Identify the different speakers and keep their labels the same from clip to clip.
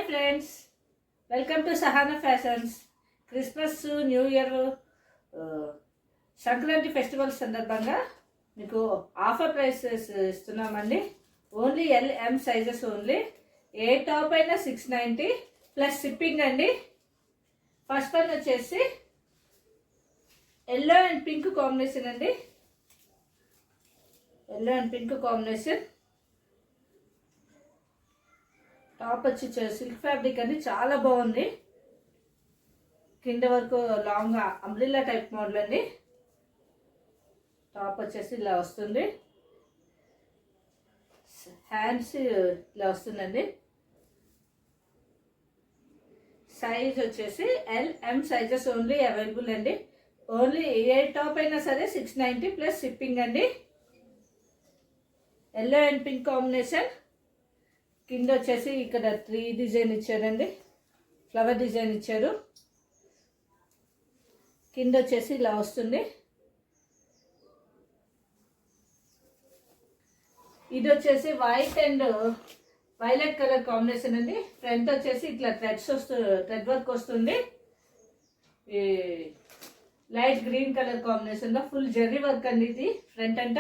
Speaker 1: Friends, welcome to Sahana fashions. Christmas, new year, Sankranti festival సందర్భంగా మీకు offer prices ఇస్తున్నామండి. Only LM sizes only. ఏ top అయినా 690 ప్లస్ షిప్పింగ్ అండి. ఫస్ట్ వన్ వచ్చేసి ఎల్లో అండ్ పింక్ కాంబినేషన్ అండి. Yellow and pink combination. Top వచ్చి silk fabric అండి, చాలా బాగుంది. కింద వరకు లాంగ్ అంబ్రిల్లా టైప్ మోడల్ అండి. టాప్ వచ్చేసి ఇలా వస్తుంది. హ్యాండ్స్ ఇలా వస్తుందండి. సైజ్ వచ్చేసి LM సైజెస్ ఓన్లీ అవైలబుల్ అండి. ఓన్లీ ఏ టాప్ అయినా సరే 690 ప్లస్ షిప్పింగ్ అండి. Yellow and pink combination. కింద వచ్చేసి ఇక్కడ 3 డిజైన్ ఇచ్చారండి, ఫ్లవర్ డిజైన్ ఇచ్చారు. కింద వచ్చేసి ఇలా వస్తుంది. ఇది వచ్చేసి white and violet colour combination అండి. ఫ్రంట్ వచ్చేసి ఇట్లా థ్రెడ్ వర్క్ వస్తుంది. ఈ లైట్ గ్రీన్ కలర్ కాంబినేషన్లో ఫుల్ జెర్రీ వర్క్ అండి. ఇది ఫ్రంట్ అంట.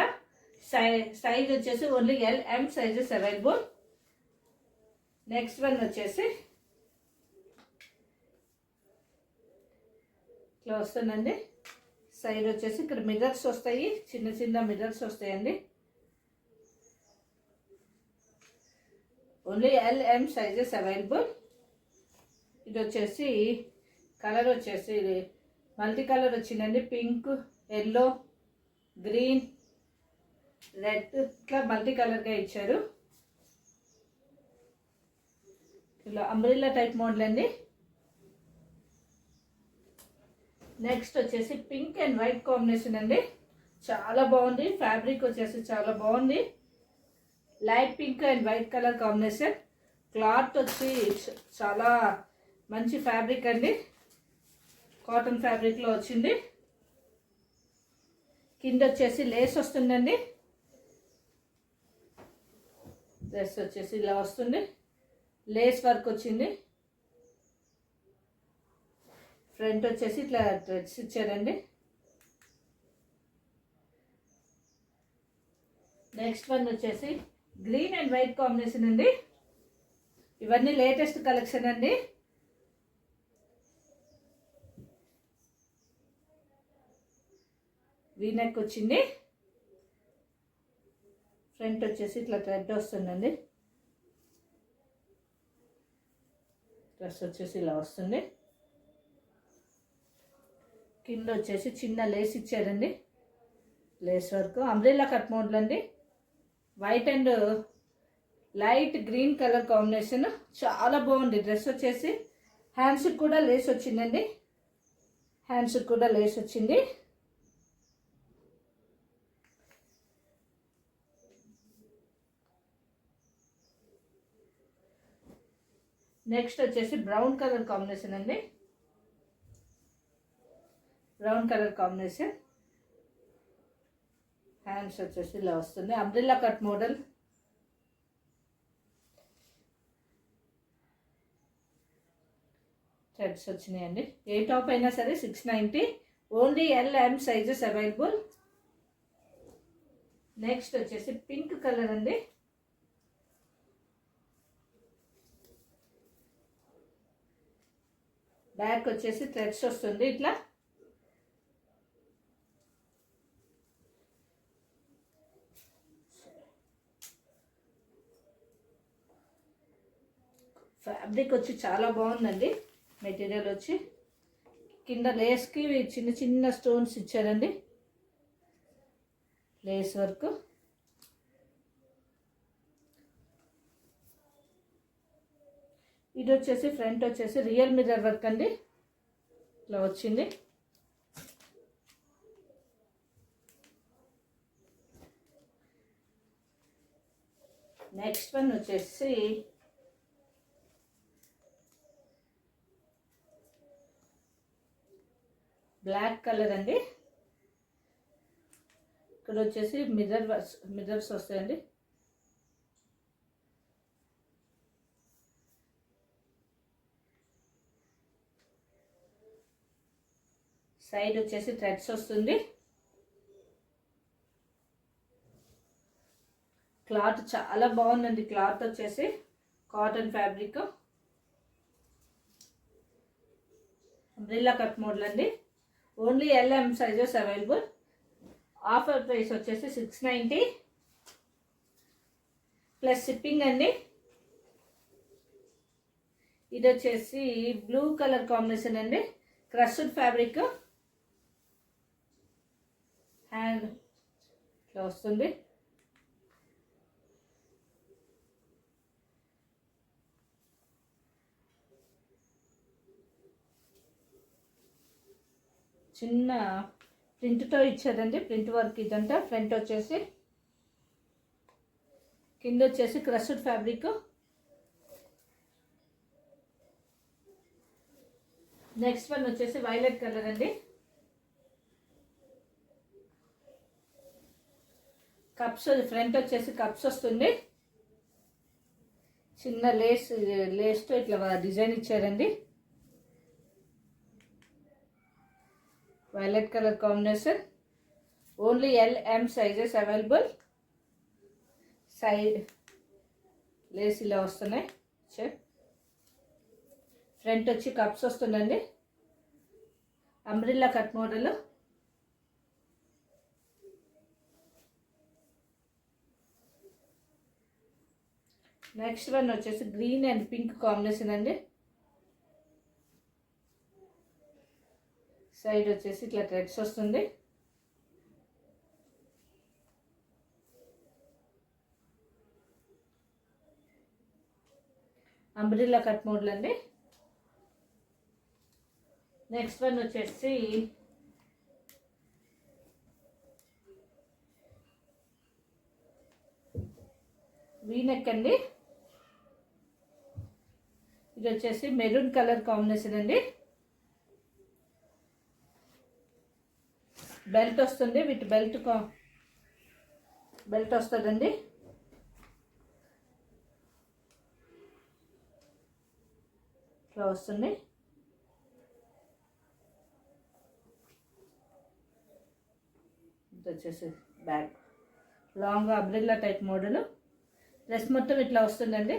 Speaker 1: సైజ్ వచ్చేసి only LM sizes available. Next one వచ్చేసి ఇట్లా వస్తుందండి. సైడ్ వచ్చేసి ఇక్కడ మిర్రర్స్ వస్తాయి, చిన్న చిన్న మిర్రర్స్ వస్తాయండి. Only LM sizes available. ఇది వచ్చేసి కలర్ వచ్చేసి మల్టీ కలర్ వచ్చిందండి. పింక్, ఎల్లో, గ్రీన్, రెడ్ ఇట్లా మల్టీ కలర్గా ఇచ్చారు. ఇలా అంబ్రిల్లా టైప్ మోడల్ అండి. నెక్స్ట్ వచ్చేసి పింక్ అండ్ వైట్ కాంబినేషన్ అండి. చాలా బాగుంది. ఫ్యాబ్రిక్ వచ్చేసి చాలా బాగుంది. Light pink and white colour combination. Cloth వచ్చి చాలా మంచి ఫ్యాబ్రిక్ అండి. కాటన్ ఫ్యాబ్రిక్లో వచ్చింది. కింద వచ్చేసి లేస్ వస్తుందండి. డ్రెస్ వచ్చేసి ఇలా వస్తుంది. లేస్ వర్క్ వచ్చింది. ఫ్రంట్ వచ్చేసి ఇట్లా థ్రెడ్స్ ఇచ్చారండి. నెక్స్ట్ వన్ వచ్చేసి గ్రీన్ అండ్ వైట్ కాంబినేషన్ అండి. ఇవన్నీ లేటెస్ట్ కలెక్షన్ అండి. వీనెక్ వచ్చింది. ఫ్రంట్ వచ్చేసి ఇట్లా థ్రెడ్ వస్తుందండి. డ్రెస్ వచ్చేసి ఇలా వస్తుంది. కింద వచ్చేసి చిన్న లేస్ ఇచ్చారండి. Lace work umbrella cut model అండి. White and light green colour combination. చాలా బాగుంది. డ్రెస్ వచ్చేసి హ్యాండ్స్కి కూడా లేస్ వచ్చిందండి. హ్యాండ్స్కి కూడా లేస్ వచ్చింది. నెక్స్ట్ వచ్చేసి బ్రౌన్ కలర్ కాంబినేషన్ అండి. Brown colour combination. హ్యాండ్స్ వచ్చేసి ఇలా వస్తుంది. Umbrella cut model. థ్రెడ్స్ వచ్చినాయండి. ఏ టాప్ అయినా సరే 690. Only LM sizes available. Next వచ్చేసి పింక్ కలర్ అండి. బ్యాక్ వచ్చేసి థ్రెడ్స్ వస్తుంది ఇట్లా. ఫ్యాబ్రిక్ వచ్చి చాలా బాగుందండి. మెటీరియల్ వచ్చి కింద లేస్కి చిన్న చిన్న స్టోన్స్ ఇచ్చారండి. Lace work. ఇది వచ్చేసి ఫ్రంట్ వచ్చేసి రియల్ మిర్రర్ వర్క్ అండి. ఇలా వచ్చింది. నెక్స్ట్ వన్ వచ్చేసి బ్లాక్ కలర్ అండి. ఇక్కడ వచ్చేసి మిర్రర్స్ వస్తాయండి. సైడ్ వచ్చేసి థ్రెడ్స్ వస్తుంది. క్లాత్ చాలా బాగుందండి. క్లాత్ వచ్చేసి cotton fabric, umbrella cut model అండి. Only L M sizes available. Offer price వచ్చేసి 690 ప్లస్ షిప్పింగ్ అండి. ఇది వచ్చేసి బ్లూ కలర్ కాంబినేషన్ అండి. క్రష్డ్ ఫ్యాబ్రిక్, హ్యాండ్ ఇట్లా వస్తుంది. చిన్న ప్రింట్తో ఇచ్చారండి, ప్రింట్ వర్క్ ఇదంతా. ఫ్రంట్ వచ్చేసి, కింద వచ్చేసి క్రష్డ్ ఫ్యాబ్రిక్. నెక్స్ట్ వన్ వచ్చేసి వైలెట్ కలర్ అండి. కప్స్, ఫ్రంట్ వచ్చేసి కప్స్ వస్తుంది. చిన్న లేస్తో ఇట్లా డిజైన్ ఇచ్చారండి. Violet colour combination. Only L M sizes available. Side lace ఇలా వస్తున్నాయి. ఫ్రంట్ వచ్చి కప్స్ వస్తుందండి. Umbrella cut model. Next one వచ్చేసి గ్రీన్ అండ్ పింక్ కాంబినేషన్ అండి. సైడ్ వచ్చేసి ఇట్లా థ్రెడ్స్ వస్తుంది. అంబ్రెల్లా కట్ మోడల్ అండి. నెక్స్ట్ వన్ వచ్చేసి వీనెక్ అండి. ఇది వచ్చేసి మెరూన్ కలర్ కాంబినేషన్ అండి. బెల్ట్ వస్తుంది, విత్ బెల్ట్ వస్తుందండి. ఇట్లా వస్తుంది. ఇది వచ్చేసి back long umbrella type model. Dress మొత్తం ఇట్లా వస్తుందండి.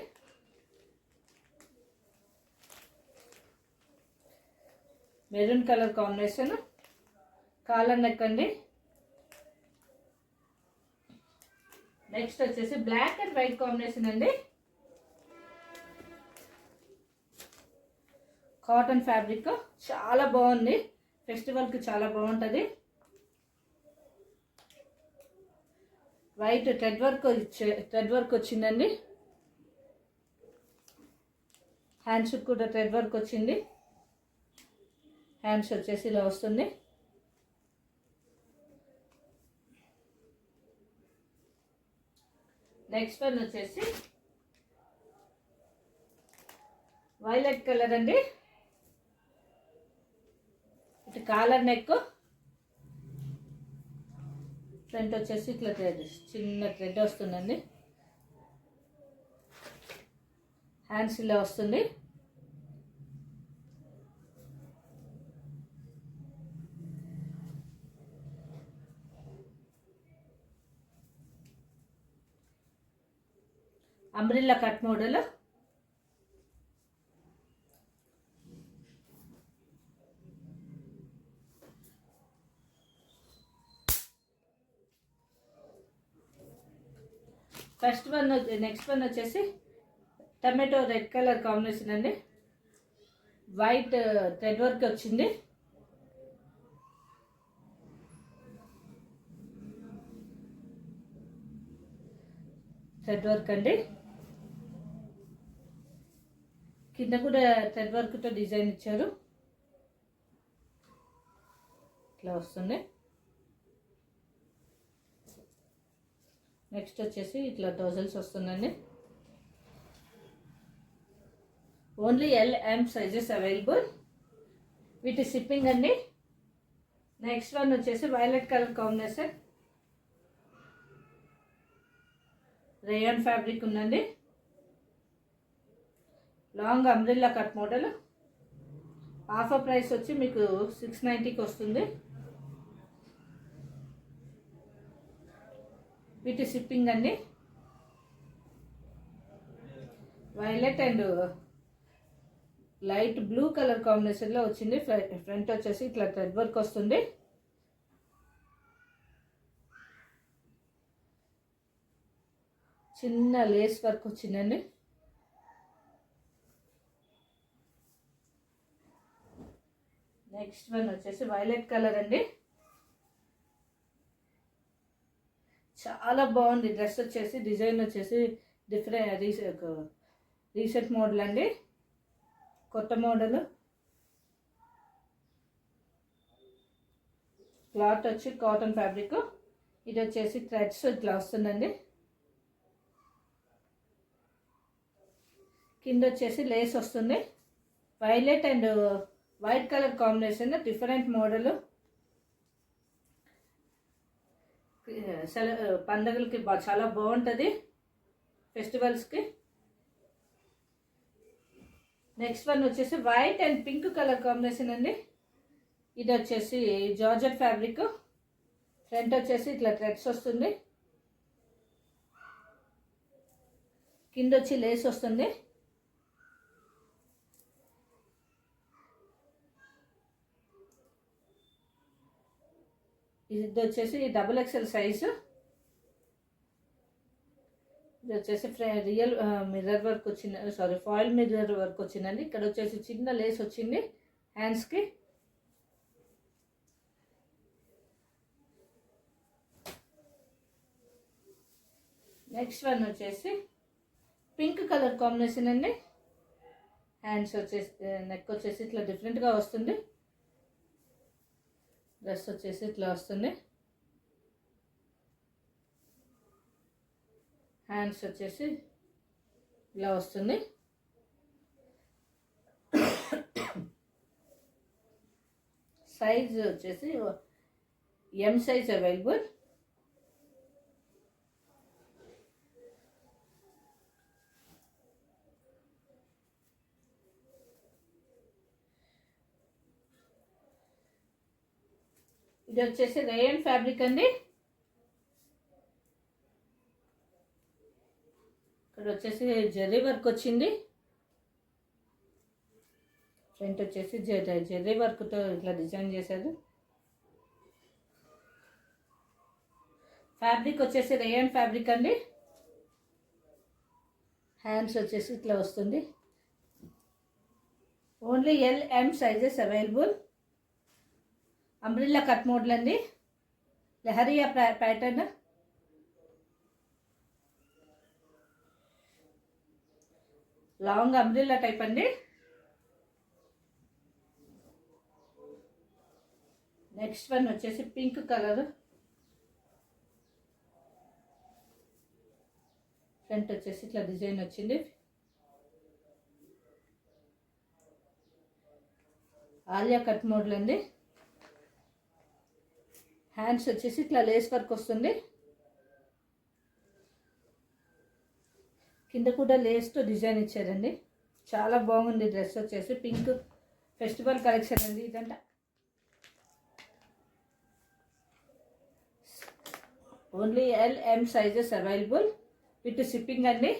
Speaker 1: Maroon colour combination, collar neck అండి. నెక్స్ట్ వచ్చేసి బ్లాక్ అండ్ వైట్ కాంబినేషన్ అండి. కాటన్ ఫ్యాబ్రిక్ చాలా బాగుంది. ఫెస్టివల్కి చాలా బాగుంటుంది. వైట్ థ్రెడ్ వర్క్ వచ్చిందండి. హ్యాండ్స్ కూడా థ్రెడ్ వర్క్ వచ్చింది. హ్యాండ్స్ వచ్చేసి ఇలా వస్తుంది. నెక్స్ట్ వన్ వచ్చేసి వైలెట్ కలర్ అండి. ఇటు కాలర్ నెక్, ఫ్రంట్ వచ్చేసి ఇట్లా చిన్న థ్రెడ్ వస్తుందండి. హ్యాండ్స్ ఇలా వస్తుంది. Umbrella cut model. Next one వచ్చేసి టమాటో రెడ్ కలర్ కాంబినేషన్ అండి. వైట్ థ్రెడ్ వర్క్ వచ్చింది. థ్రెడ్ వర్క్ అండి. కింద కూడా థ్రెడ్ వర్క్తో డిజైన్ ఇచ్చారు. ఇట్లా వస్తుంది. నెక్స్ట్ వచ్చేసి ఇట్లా డోజల్స్ వస్తుందండి. Only L M sizes available with shipping అండి. నెక్స్ట్ వన్ వచ్చేసి violet colour combination, rayon fabric ఉందండి. Long umbrella cut model. Offer price వచ్చి మీకు 690కి వస్తుంది. వీటి షిప్పింగ్ అండి. Violet and light blue colour కాంబినేషన్లో వచ్చింది. ఫ్రంట్ వచ్చేసి ఇట్లా థ్రెడ్ వర్క్ వస్తుంది. చిన్న లేస్ వర్క్ వచ్చిందండి. నెక్స్ట్ వన్ వచ్చేసి వైలెట్ కలర్ అండి. చాలా బాగుంది డ్రెస్ వచ్చేసి. డిజైన్ వచ్చేసి డిఫరెంట్ రీసెంట్ మోడల్ అండి, కొత్త మోడల్. క్లాత్ వచ్చి కాటన్ ఫ్యాబ్రిక్. ఇది వచ్చేసి థ్రెడ్స్ ఇట్లా వస్తుందండి. కింద వచ్చేసి లేస్ వస్తుంది. Violet and white colour combination, different model. పండగలకి చాలా బాగుంటుంది, ఫెస్టివల్స్కి. నెక్స్ట్ వన్ వచ్చేసి white and pink colour combination అండి. ఇది వచ్చేసి జార్జెట్ ఫ్యాబ్రిక్. ఫ్రంట్ వచ్చేసి ఇట్లా థ్రెడ్స్ వస్తుంది. కింద వచ్చి లేస్ వస్తుంది. ఇది వచ్చేసి XXL సైజు. ఇది వచ్చేసి రియల్ మిర్రర్ వర్క్ వచ్చింది, ఫాయిల్ మిర్రర్ వర్క్ వచ్చిందండి. ఇక్కడ వచ్చేసి చిన్న లేస్ వచ్చింది హ్యాండ్స్కి. నెక్స్ట్ వన్ వచ్చేసి పింక్ కలర్ కాంబినేషన్ అండి. హ్యాండ్స్ వచ్చేసి నెక్ వచ్చేసి ఇట్లా డిఫరెంట్గా వస్తుంది. డ్రెస్ వచ్చేసి ఇట్లా వస్తుంది. హ్యాండ్స్ వచ్చేసి ఇలా వస్తుంది. సైజ్ వచ్చేసి M సైజ్ అవైలబుల్. ఇది వచ్చేసి రేయన్ ఫ్యాబ్రిక్ అండి. ఇక్కడ వచ్చేసి జెర్రీ వర్క్ వచ్చింది. ఫ్రంట్ వచ్చేసి జెర్రీ వర్క్తో ఇట్లా డిజైన్ చేశారు. ఫ్యాబ్రిక్ వచ్చేసి రేయన్ ఫ్యాబ్రిక్ అండి. హ్యాండ్స్ వచ్చేసి ఇట్లా వస్తుంది. Only LM sizes available. Umbrella cut model అండి, leheriya pattern. Long umbrella type అండి. నెక్స్ట్ వన్ వచ్చేసి పింక్ కలర్. ఫ్రంట్ వచ్చేసి ఇట్లా డిజైన్ వచ్చింది. ఆలియా కట్ మోడల్ అండి. హ్యాండ్స్ వచ్చేసి ఇట్లా లేస్ వర్క్ వస్తుంది. కింద కూడా లేస్తో డిజైన్ ఇచ్చారండి. చాలా బాగుంది డ్రెస్ వచ్చేసి. పింక్ ఫెస్టివల్ కలెక్షన్ అండి ఇదంతా. Only LM sizes available with shipping అండి.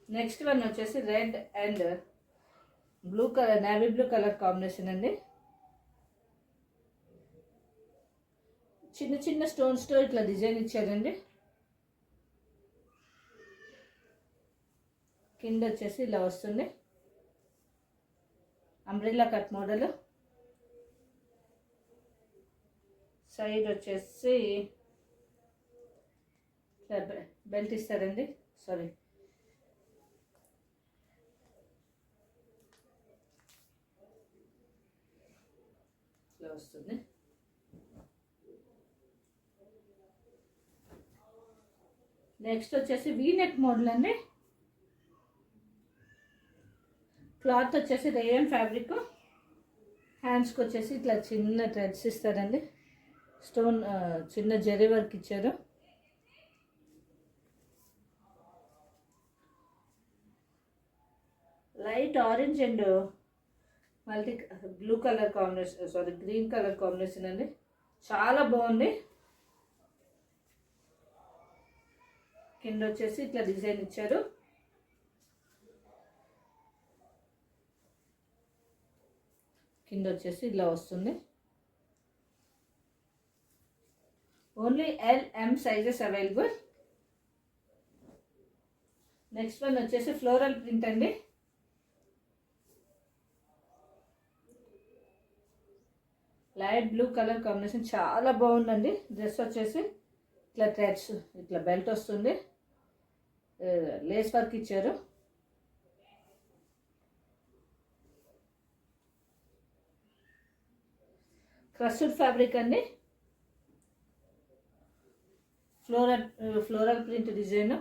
Speaker 1: నెక్స్ట్ వన్ వచ్చేసి red and blue colour, navy blue colour combination అండి. చిన్న చిన్న స్టోన్స్తో ఇట్లా డిజైన్ ఇచ్చారండి. కింద వచ్చేసి ఇలా వస్తుంది. Umbrella cut model. సైడ్ వచ్చేసి బెల్ట్ ఇస్తారండి. ఇట్లా వస్తుంది. నెక్స్ట్ వచ్చేసి వీనెక్ మోడల్ అండి. క్లాత్ వచ్చేసి రేయన్ ఫ్యాబ్రిక్. హ్యాండ్స్కి వచ్చేసి ఇట్లా చిన్న థ్రెడ్స్ ఇస్తారండి. స్టోన్ చిన్న జరీ వర్క్ ఇచ్చారు. Light orange and multi blue colour combination, sorry green colour combination అండి. చాలా బాగుంది. కింద వచ్చేసి ఇట్లా డిజైన్ ఇచ్చారు. కింద వచ్చేసి ఇలా వస్తుంది. Only LM sizes available. Next one వచ్చేసి ఫ్లోరల్ ప్రింట్ అండి. లైట్ బ్లూ కలర్ కాంబినేషన్ చాలా బాగుందండి. డ్రెస్ వచ్చేసి ఇట్లా థ్రెడ్స్, ఇట్లా బెల్ట్ వస్తుంది, లేస్ వర్క్ ఇచ్చారు. క్రస్డ్ ఫ్యాబ్రిక్ అండి. Floral print design.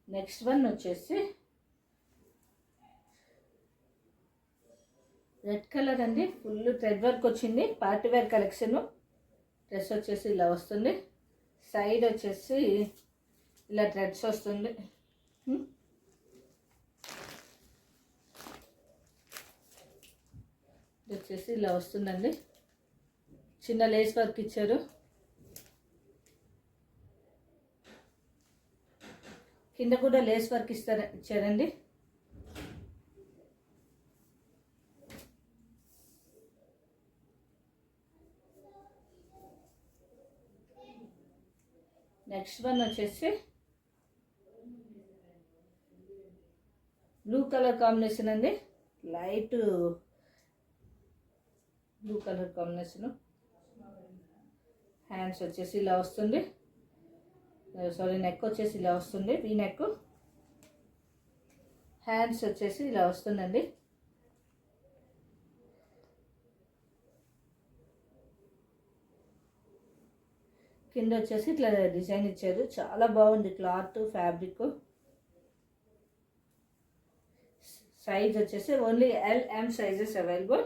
Speaker 1: Next one వచ్చేసి రెడ్ కలర్ అండి. ఫుల్ థ్రెడ్ వర్క్ వచ్చింది. Party wear collection. డ్రెస్ వచ్చేసి ఇలా వస్తుంది. సైడ్ వచ్చేసి ఇలా థ్రెడ్స్ వస్తుంది. వచ్చేసి ఇలా వస్తుందండి. చిన్న లేస్ వర్క్ ఇచ్చారు. కింద కూడా లేస్ వర్క్ ఇచ్చారండి. నెక్స్ట్ వన్ వచ్చేసి బ్లూ కలర్ కాంబినేషన్ అండి. Light blue colour combination. Hands వచ్చేసి ఇలా వస్తుంది. సారీ, నెక్ వచ్చేసి ఇలా వస్తుంది. ఈ నెక్. హ్యాండ్స్ వచ్చేసి ఇలా వస్తుందండి. కింద వచ్చేసి ఇట్లా డిజైన్ ఇచ్చారు. చాలా బాగుంది క్లాత్, ఫ్యాబ్రిక్. సైజ్ వచ్చేసి ఓన్లీ LM సైజెస్ అవైలబుల్.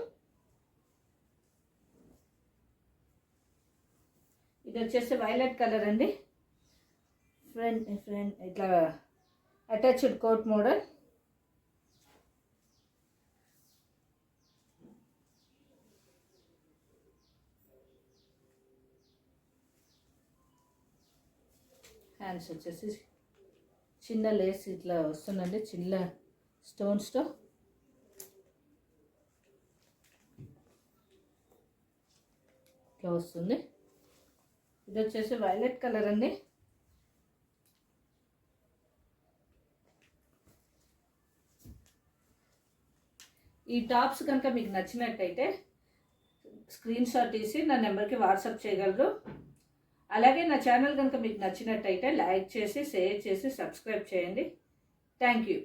Speaker 1: ఇది వచ్చేసి వైలెట్ కలర్ అండి. ఫ్రంట్ ఇట్లా అటాచ్డ్ కోట్ మోడల్. హ్యాండ్స్ వచ్చేసి చిన్న లేస్ ఇట్లా వస్తుందండి, చిన్న స్టోన్స్తో. ఇట్లా వస్తుంది. ఇది వచ్చేసి వైలెట్ కలర్ అండి. ఈ టాప్స్ కనుక మీకు నచ్చినట్టయితే స్క్రీన్ షాట్ తీసి నా నెంబర్కి వాట్సాప్ చేయగలరు. అలాగే నా ఛానల్ కనుక మీకు నచ్చినట్టయితే లైక్ చేసి, షేర్ చేసి, సబ్స్క్రైబ్ చేయండి. Thank you.